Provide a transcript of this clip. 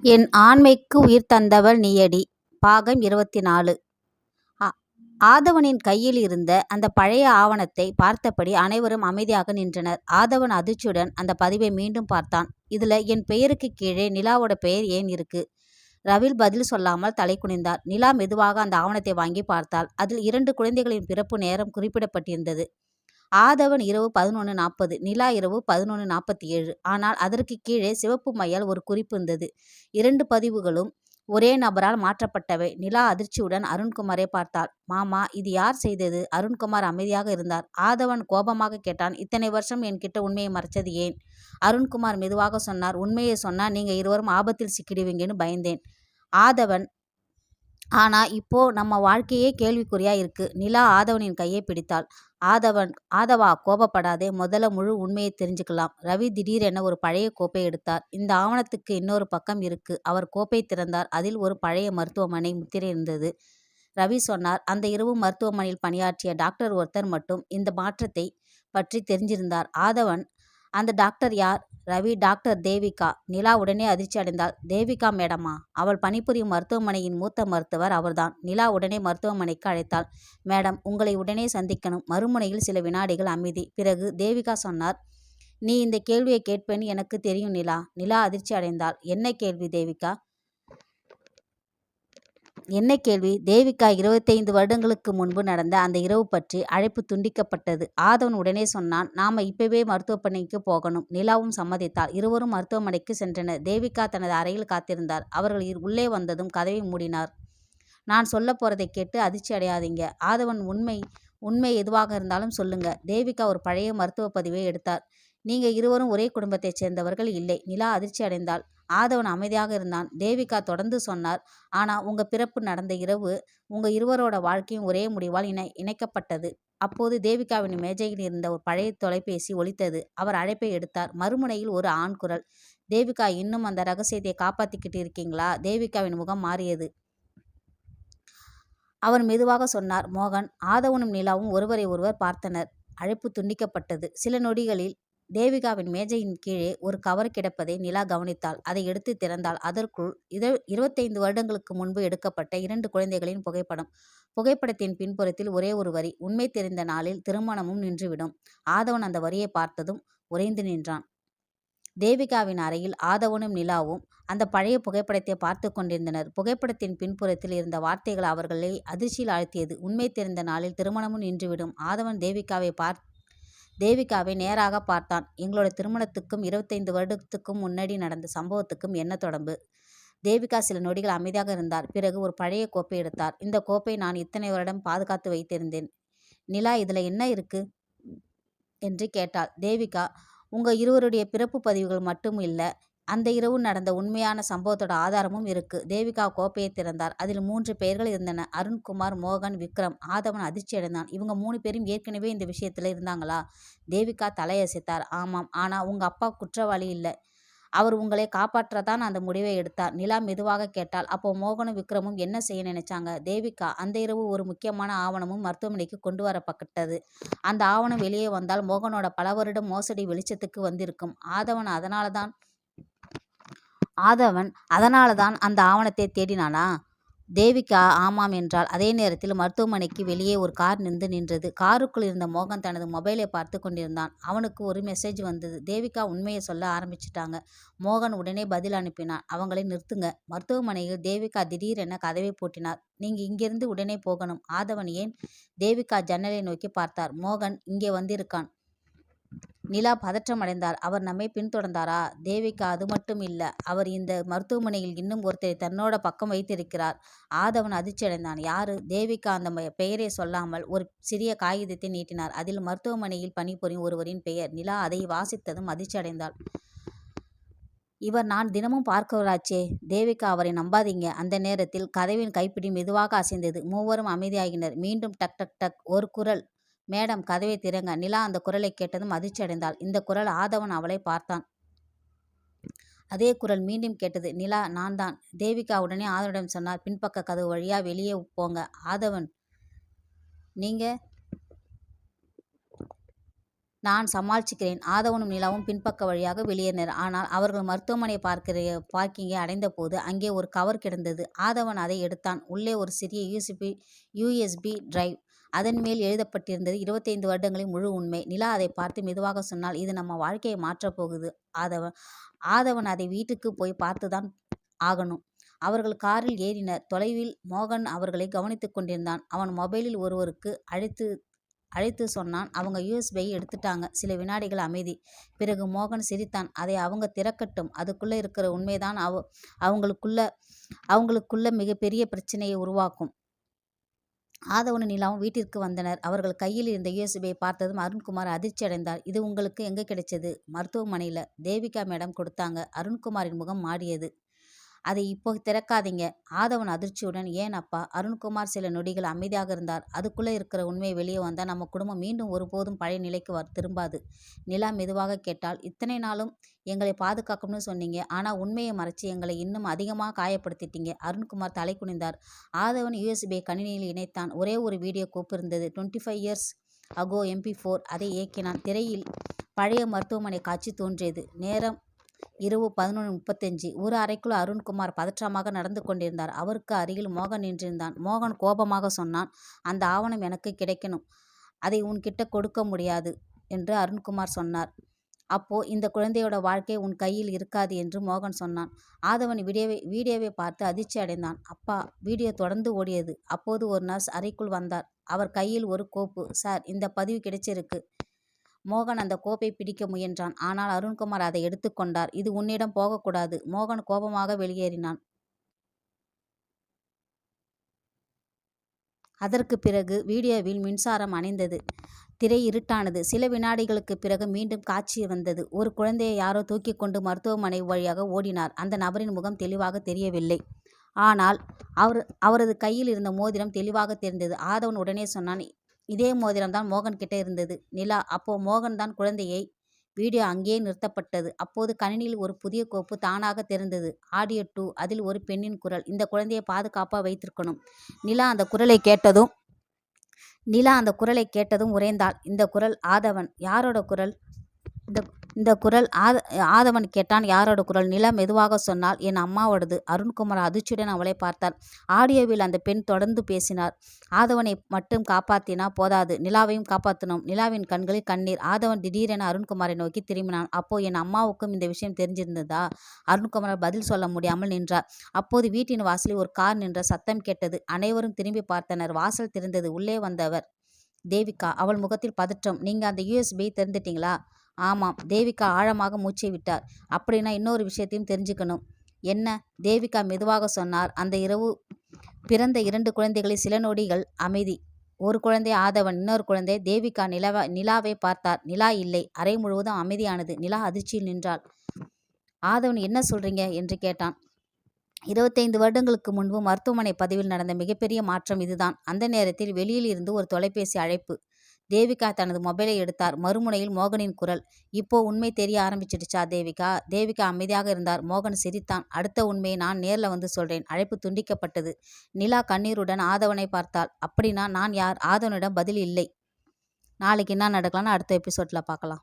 என் ஆண்மைக்கு உயிர் தந்தவள் நீயடி. பாகம் 24. ஆதவனின் கையில் இருந்த அந்த பழைய ஆவணத்தை பார்த்தபடி அனைவரும் அமைதியாக நின்றனர். ஆதவன் அதிர்ச்சியுடன் அந்த பதிவை மீண்டும் பார்த்தான். இதுல என் பெயருக்கு கீழே நிலாவோட பெயர் ஏன் இருக்கு? ரவில் பதில் சொல்லாமல் தலை குனிந்தார். நிலா மெதுவாக அந்த ஆவணத்தை வாங்கி பார்த்தாள். அதில் 2 குழந்தைகளின் பிறப்பு நேரம் குறிப்பிடப்பட்டிருந்தது. ஆதவன் இரவு 11:40, நிலா இரவு 11:47. ஆனால் அதற்கு கீழே சிவப்பு மையால் ஒரு குறிப்பு இருந்தது. 2 பதிவுகளும் ஒரே நபரால் மாற்றப்பட்டவை. நிலா அதிர்ச்சியுடன் அருண்குமாரை பார்த்தாள். மாமா, இது யார் செய்தது? அருண்குமார் அமைதியாக இருந்தார். ஆதவன் கோபமாக கேட்டான். இத்தனை வருஷம் என்கிட்ட உண்மையை மறைச்சது ஏன்? அருண்குமார் மெதுவாக சொன்னார். உண்மையை சொன்னா நீங்க இருவரும் ஆபத்தில் சிக்கிடுவீங்கன்னு பயந்தேன். ஆதவன், ஆனா இப்போ நம்ம வாழ்க்கையே கேள்விக்குறியா இருக்கு. நிலா ஆதவனின் கையை பிடித்தாள். ஆதவா, கோபப்படாதே. முதல்ல முழு உண்மையை தெரிஞ்சுக்கலாம். ரவி திடீரென ஒரு பழைய கோப்பை எடுத்தார். இந்த ஆவணத்துக்கு இன்னொரு பக்கம் இருக்கு. அவர் கோப்பை திறந்தார். அதில் ஒரு பழைய மருத்துவமனை முத்திரை இருந்தது. ரவி சொன்னார், அந்த இரவு மருத்துவமனையில் பணியாற்றிய டாக்டர் ஒருத்தர் மட்டும் இந்த மாற்றத்தை பற்றி தெரிஞ்சிருந்தார். ஆதவன், அந்த டாக்டர் யார்? ரவி, டாக்டர் தேவிகா. நிலா உடனே அதிர்ச்சி அடைந்தாள். தேவிகா மேடமா? அவள் பணிபுரியும் மருத்துவமனையின் மூத்த மருத்துவர் அவர்தான். நிலா உடனே மருத்துவமனைக்கு அழைத்தாள். மேடம், உங்களை உடனே சந்திக்கணும். மறுமுனையில் சில வினாடிகள் அமைதி. பிறகு தேவிகா சொன்னார், நீ இந்த கேள்வியை கேட்பேன்னு எனக்கு தெரியும் நிலா. நிலா அதிர்ச்சி அடைந்தாள். என்ன கேள்வி தேவிகா? என்ன கேள்வி? தேவிகா 25 வருடங்களுக்கு முன்பு நடந்த அந்த இரவு பற்றி. அழைப்பு துண்டிக்கப்பட்டது. ஆதவன் உடனே சொன்னான், நாம இப்பவே மருத்துவமனைக்கு போகணும். நிலாவும் சம்மதித்தாள். இருவரும் மருத்துவமனைக்கு சென்றனர். தேவிகா தனது அறையில் காத்திருந்தார். அவர்கள் உள்ளே வந்ததும் கதவை மூடினார். நான் சொல்ல போறதை கேட்டு அதிர்ச்சி அடையாதீங்க. ஆதவன், உண்மை எதுவாக இருந்தாலும் சொல்லுங்க. தேவிகா ஒரு பழைய மருத்துவ பதிவை எடுத்தார். நீங்க இருவரும் ஒரே குடும்பத்தைச் சேர்ந்தவர்கள் இல்லை. நிலா அதிர்ச்சி அடைந்தாள். ஆதவன் அமைதியாக இருந்தான். தேவிகா தொடர்ந்து சொன்னார், ஆனா உங்க பிறப்பு நடந்த இரவு உங்க இருவரோட வாழ்க்கையும் ஒரே முடிவால் இணைக்கப்பட்டது. அப்போது தேவிகாவின் மேஜையில் இருந்த ஒரு பழைய தொலைபேசி ஒலித்தது. அவர் அழைப்பை எடுத்தார். மறுமுனையில் ஒரு ஆண் குரல். தேவிகா, இன்னும் அந்த ரகசியத்தை காப்பாத்திக்கிட்டு இருக்கீங்களா? தேவிகாவின் முகம் மாறியது. அவர் மெதுவாக சொன்னார், மோகன். ஆதவனும் நிலாவும் ஒருவரை ஒருவர் பார்த்தனர். அழைப்பு துண்டிக்கப்பட்டது. சில நொடிகளில் தேவிகாவின் மேஜையின் கீழே ஒரு கவர் கிடப்பதை நிலா கவனித்தாள். அதை எடுத்து திறந்தாள். அதற்குள் 25 வருடங்களுக்கு முன்பு எடுக்கப்பட்ட 2 குழந்தைகளின் புகைப்படம். புகைப்படத்தின் பின்புறத்தில் ஒரே ஒரு வரி, உண்மை தெரிந்த நாளில் திருமணமும் நின்றுவிடும். ஆதவன் அந்த வரியை பார்த்ததும் உறைந்து நின்றான். தேவிகாவின் அறையில் ஆதவனும் நிலாவும் அந்த பழைய புகைப்படத்தை பார்த்து கொண்டிருந்தனர். புகைப்படத்தின் பின்புறத்தில் இருந்த வார்த்தைகள் அவர்களை அதிர்ச்சியில் ஆழ்த்தியது. உண்மை தெரிந்த நாளில் திருமணமும் நின்றுவிடும். ஆதவன் தேவிகாவை நேராக பார்த்தான். எங்களோட திருமணத்துக்கும் 25 வருடத்துக்கும் முன்னாடி நடந்த சம்பவத்துக்கும் என்ன தொடர்பு? தேவிகா சில நொடிகள் அமைதியாக இருந்தார். பிறகு ஒரு பழைய கோப்பை எடுத்தார். இந்த கோப்பை நான் இத்தனை வருடம் பாதுகாத்து வைத்திருந்தேன். நிலா, இதுல என்ன இருக்கு என்று கேட்டாள். தேவிகா, உங்க இருவருடைய பிறப்பு பதிவுகள் மட்டும் இல்ல, அந்த இரவு நடந்த உண்மையான சம்பவத்தோட ஆதாரமும் இருக்கு. தேவிகா கோப்பையை திறந்தார். அதில் 3 பெயர்கள் இருந்தன. அருண்குமார், மோகன், விக்ரம். ஆதவன் அதிர்ச்சி அடைந்தான். இவங்க 3 பேரும் ஏற்கனவே இந்த விஷயத்துல இருந்தாங்களா? தேவிகா தலையசைத்தார். ஆமாம், ஆனா உங்க அப்பா குற்றவாளி இல்லை. அவர் உங்களை காப்பாற்றத்தான் அந்த முடிவை எடுத்தார். நிலா மெதுவாக கேட்டாள். அப்போ மோகனும் விக்ரமும் என்ன செய்ய நினைச்சாங்க? தேவிகா, அந்த இரவு ஒரு முக்கியமான ஆவணமும் மருத்துவமனைக்கு கொண்டு வரப்பட்டது. அந்த ஆவணம் வெளியே வந்தால் மோகனோட பல வருட மோசடி வெளிச்சத்துக்கு வந்திருக்கும். ஆதவன் அதனாலதான் அந்த ஆவணத்தை தேடினானா? தேவிகா ஆமாம் என்றாள். அதே நேரத்தில் மருத்துவமனைக்கு வெளியே ஒரு கார் நின்றது. காருக்குள் இருந்த மோகன் தனது மொபைலை பார்த்து கொண்டிருந்தான். அவனுக்கு ஒரு மெசேஜ் வந்தது. தேவிகா உண்மையை சொல்ல ஆரம்பிச்சிட்டாங்க. மோகன் உடனே பதில் அனுப்பினான். அவங்களை நிறுத்துங்க. மருத்துவமனையில் தேவிகா திடீரென கதவை பூட்டினார். நீங்க இங்கிருந்து உடனே போகணும். ஆதவன், ஏன்? தேவிகா ஜன்னலை நோக்கி பார்த்தார். மோகன் இங்கே வந்திருக்கான். நிலா பதற்றம் அடைந்தார். அவர் நம்மை பின்தொடர்ந்தாரா? தேவிகா, அது மட்டும் இல்ல, அவர் இந்த மருத்துவமனையில் இன்னும் ஒருத்தரை தன்னோட பக்கம் வைத்திருக்கிறார். ஆதவன் அதிர்ச்சி அடைந்தான். யாரு? தேவிகா அந்த பெயரை சொல்லாமல் ஒரு சிறிய காகிதத்தை நீட்டினார். அதில் மருத்துவமனையில் பணிபுரியும் ஒருவரின் பெயர். நிலா அதை வாசித்ததும் அதிர்ச்சி அடைந்தாள். இவர் நான் தினமும் பார்க்கவராச்சே. தேவிகா, அவரை நம்பாதீங்க. அந்த நேரத்தில் கதவின் கைப்பிடி மெதுவாக அசைந்தது. மூவரும் அமைதியாகினர். மீண்டும் டக் டக் டக். ஒரு குரல், மேடம், கதவை திறங்க. நிலா அந்த குரலை கேட்டதும் அதிர்ச்சி அடைந்தாள். இந்த குரல். ஆதவன் அவளை பார்த்தான். அதே குரல் மீண்டும் கேட்டது. நிலா, நான் தான். தேவிகா உடனே ஆதவனிடம் சொன்னார், பின்பக்க கதவு வழியா வெளியே போங்க. ஆதவன், நீங்க? நான் சமாளிச்சுக்கிறேன். ஆதவனும் நிலாவும் பின்பக்க வழியாக வெளியேறினர். ஆனால் அவர்கள் மருத்துவமனை பார்க்கிங்கை அடைந்தபோது அங்கே ஒரு கவர் கிடந்தது. ஆதவன் அதை எடுத்தான். உள்ளே ஒரு சிறிய யூஎஸ்பி டிரைவ். அதன் மேல் எழுதப்பட்டிருந்தது 25 வருடங்களின் முழு உண்மை. நிலா அதை பார்த்து மெதுவாக சொன்னால், இது நம்ம வாழ்க்கையை மாற்றப் போகுது ஆதவன் அதை வீட்டுக்கு போய் பார்த்துதான் ஆகணும். அவர்கள் காரில் ஏறினர். தொலைவில் மோகன் அவர்களை கவனித்துக் கொண்டிருந்தான். அவன் மொபைலில் ஒருவருக்கு அழைத்து சொன்னான். அவங்க யூஎஸ்பியை எடுத்துட்டாங்க. சில வினாடிகள் அமைதி. பிறகு மோகன் சிரித்தான். அதை அவங்க திறக்கட்டும். அதுக்குள்ள இருக்கிற உண்மைதான் அவங்களுக்குள்ள மிகப்பெரிய பிரச்சனையை உருவாக்கும். ஆதவனும் நிலாவும் வீட்டிற்கு வந்தனர். அவர்கள் கையில் இருந்த யூஎஸ்பியை பார்த்ததும் அருண்குமார் அதிர்ச்சி அடைந்தார். இது உங்களுக்கு எங்க கிடைச்சது? மருத்துவமனையில். தேவிகா மேடம் கொடுத்தாங்க. அருண்குமாரின் முகம் மாறியது. அதை இப்போ திறக்காதீங்க. ஆதவன் அதிர்ச்சியுடன், ஏன் அப்பா? அருண்குமார் சில நொடிகள் அமைதியாக இருந்தார். அதுக்குள்ளே இருக்கிற உண்மை வெளியே வந்தால் நம்ம குடும்பம் மீண்டும் ஒருபோதும் பழைய நிலைக்கு திரும்பாது. நிலா மெதுவாக கேட்டாள், இத்தனை நாளும் எங்களை பாதுகாக்கணும்னு சொன்னீங்க. ஆனால் உண்மையை மறைச்சி எங்களை இன்னும் அதிகமாக காயப்படுத்திட்டீங்க. அருண்குமார் தலை குனிந்தார். ஆதவன் யூஎஸ்பியை கணினியில் இணைத்தான். ஒரே ஒரு வீடியோ கோப்பு இருந்தது. 25 years ago MP4. அதை இயக்கினான். திரையில் பழைய மருத்துவமனை காட்சி தோன்றியது. நேரம் இரவு 11:35. ஒரு அறைக்குள் அருண்குமார் பதற்றமாக நடந்து கொண்டிருந்தார். அவருக்கு அருகில் மோகன் நின்றிருந்தான். மோகன் கோபமாக சொன்னான், அந்த ஆவணம் எனக்கு கிடைக்கணும். அதை உன்கிட்ட கொடுக்க முடியாது என்று அருண்குமார் சொன்னார். அப்போ இந்த குழந்தையோட வாழ்க்கை உன் கையில் இருக்காது என்று மோகன் சொன்னான். ஆதவன் வீடியோவை பார்த்து அதிர்ச்சி அடைந்தான். அப்பா! வீடியோ தொடர்ந்து ஓடியது. அப்போது ஒரு நர்ஸ் அறைக்குள் வந்தார். அவர் கையில் ஒரு கோப்பு. சார், இந்த பதிவு கிடைச்சிருக்கு. மோகன் அந்த கோப்பை பிடிக்க முயன்றான். ஆனால் அருண்குமார் அதை எடுத்துக்கொண்டார். இது உன்னிடம் போகக்கூடாது. மோகன் கோபமாக வெளியேறினான். அதற்கு பிறகு வீடியோவில் மின்சாரம் அணைந்தது. திரை இருட்டானது. சில வினாடிகளுக்கு பிறகு மீண்டும் காட்சி வந்தது. ஒரு குழந்தையை யாரோ தூக்கி கொண்டு மருத்துவமனை வழியாக ஓடினார். அந்த நபரின் முகம் தெளிவாக தெரியவில்லை. ஆனால் அவரது கையில் இருந்த மோதிரம் தெளிவாக தெரிந்தது. ஆதவன் உடனே சொன்னான், இதே மோதிரம் தான் மோகன் கிட்ட இருந்தது. நிலா, அப்போ மோகன் தான் குழந்தையை. வீடியோ அங்கேயே நிறுத்தப்பட்டது. அப்போது கணினியில் ஒரு புதிய கோப்பு தானாக தெரிந்தது. ஆடியோ 2. அதில் ஒரு பெண்ணின் குரல். இந்த குழந்தையை பாதுகாப்பாக வைத்திருக்கணும். நிலா அந்த குரலை கேட்டதும் உறைந்தாள். இந்த குரல் ஆதவன். யாரோட குரல்? இந்த குரல் ஆதவன் கேட்டான். யாரோட குரல்? நிலா மெதுவாக சொன்னால், என் அம்மாவோடது. அருண்குமார் அதிர்ச்சியுடன் அவளை பார்த்தார். ஆடியோவில் அந்த பெண் தொடர்ந்து பேசினார். ஆதவனை மட்டும் காப்பாற்றினா போதாது, நிலாவையும் காப்பாற்றணும். நிலாவின் கண்களில் கண்ணீர். ஆதவன் திடீரென அருண்குமாரை நோக்கி திரும்பினான். அப்போ என் அம்மாவுக்கும் இந்த விஷயம் தெரிஞ்சிருந்ததா? அருண்குமார் பதில் சொல்ல முடியாமல் நின்றார். அப்போது வீட்டின் வாசலில் ஒரு கார் நின்ற சத்தம் கேட்டது. அனைவரும் திரும்பி பார்த்தனர். வாசல் திறந்தது. உள்ளே வந்தவர் தேவிகா. அவள் முகத்தில் பதற்றம். நீங்க அந்த யூஎஸ்பியை திறந்துட்டீங்களா? ஆமாம். தேவிகா ஆழமாக மூச்சை விட்டார். அப்படின்னா இன்னொரு விஷயத்தையும் தெரிஞ்சுக்கணும். என்ன? தேவிகா மெதுவாக சொன்னார். அந்த இரவு பிறந்த 2 குழந்தைகளில் சில நொடிகள் அமைதி. ஒரு குழந்தை ஆதவன், இன்னொரு குழந்தை தேவிகா. நிலாவை பார்த்தார். நிலா இல்லை. அறை முழுவதும் அமைதியானது. நிலா அதிர்ச்சியில் நின்றாள். ஆதவன், என்ன சொல்றீங்க என்று கேட்டான். 25 வருடங்களுக்கு முன்பு மருத்துவமனை பதிவில் நடந்த மிகப்பெரிய மாற்றம் இதுதான். அந்த நேரத்தில் வெளியில் இருந்து ஒரு தொலைபேசி அழைப்பு. தேவிகா தனது மொபைலை எடுத்தார். மறுமுனையில் மோகனின் குரல். இப்போ உண்மை தெரிய ஆரம்பிச்சிடுச்சா தேவிகா? தேவிகா அமைதியாக இருந்தார். மோகன் சிரித்தான். அடுத்த உண்மையை நான் நேர்ல வந்து சொல்றேன். அழைப்பு துண்டிக்கப்பட்டது. நிலா கண்ணீருடன் ஆதவனை பார்த்தாள். அப்படின்னா நான் யார்? ஆதவனிடம் பதில் இல்லை. நாளைக்கு என்ன நடக்கலாம்னு அடுத்த எபிசோட்ல பார்க்கலாம்.